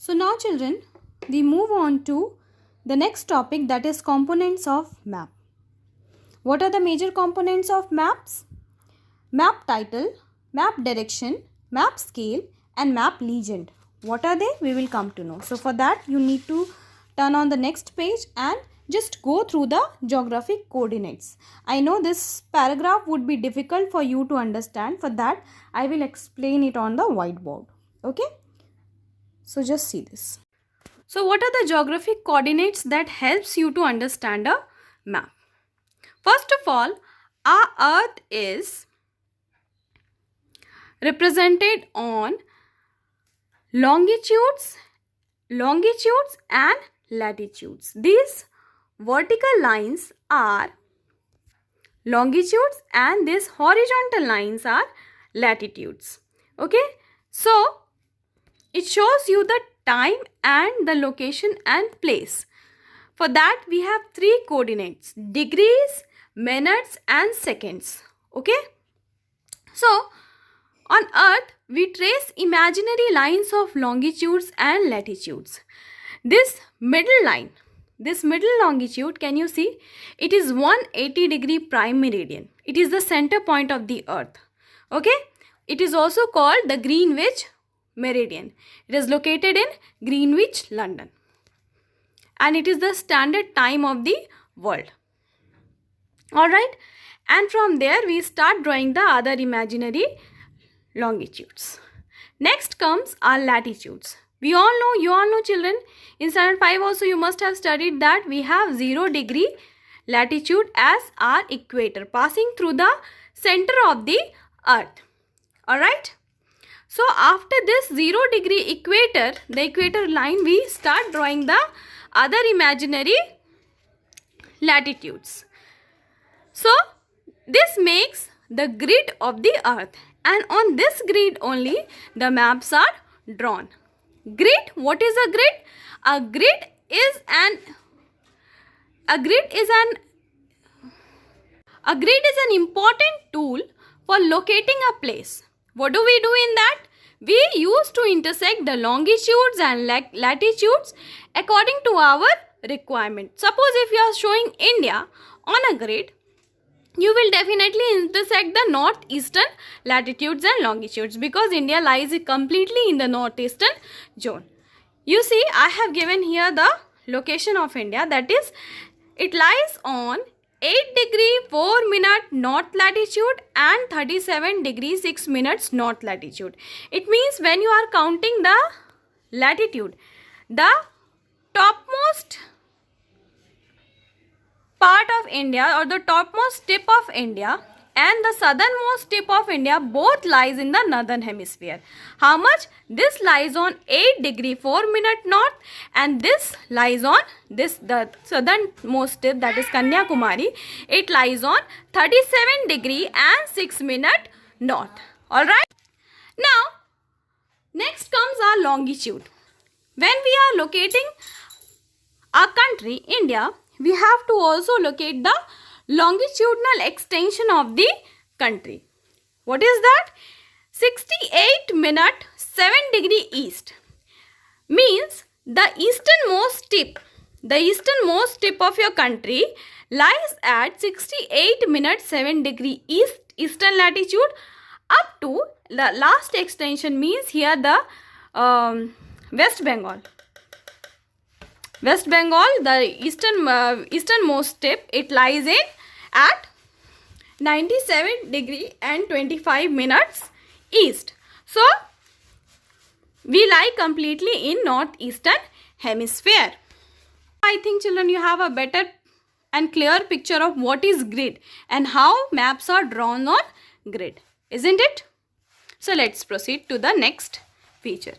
So now children, we move on to the next topic, that is components of map. What are the major components of maps? Map title, map direction, map scale and map legend. What are they? We will come to know. So for that you need to turn on the next page and just go through the geographic coordinates. I know this paragraph would be difficult for you to understand. For that I will explain it on the whiteboard. Okay? So just see this. So what are the geographic coordinates that helps you to understand a map? First of all, our earth is represented on longitudes and latitudes. These vertical lines are longitudes and these horizontal lines are latitudes. Okay, so it shows you the time and the location and place. For that we have three coordinates: degrees, minutes and seconds. Okay, so on earth we trace imaginary lines of longitudes and latitudes. This middle line, this middle longitude, can you see? It is 180-degree prime meridian. It is the center point of the earth. Okay, it is also called the Greenwich meridian. It is located in Greenwich, London, and it is the standard time of the world. Alright, and from there we start drawing the other imaginary longitudes. Next comes our latitudes. We all know, you all know children, in standard 5 also you must have studied that we have 0-degree latitude as our equator passing through the center of the earth. Alright, so after this 0-degree equator, the equator line, we start drawing the other imaginary latitudes. So this makes the grid of the earth, and on this grid only the maps are drawn. Grid, what is a grid? A grid is an important tool for locating a place. What do we do in that? We use to intersect the longitudes and latitudes according to our requirement. Suppose if you are showing India on a grid, you will definitely intersect the northeastern latitudes and longitudes because India lies completely in the northeastern zone. You see, I have given here the location of India, that is, it lies on 8-degree 4-minute north latitude and 37-degree 6 minutes north latitude. It means when you are counting the latitude, the topmost part of India or the topmost tip of India and the southernmost tip of India both lies in the northern hemisphere. How much? This lies on 8-degree 4-minute north and this lies on the southernmost tip, that is Kanyakumari. It lies on 37-degree and 6-minute north. Alright. Now, next comes our longitude. When we are locating our country, India, we have to also locate the longitudinal extension of the country. What is that? 68 minute 7-degree east means the easternmost tip of your country lies at 68 minute 7-degree eastern latitude up to the last extension, means here the West Bengal. West Bengal, the easternmost tip, it lies in at 97-degree and 25 minutes east. So we lie completely in northeastern hemisphere. I think children, you have a better and clear picture of what is grid and how maps are drawn on grid, isn't it? So let's proceed to the next feature.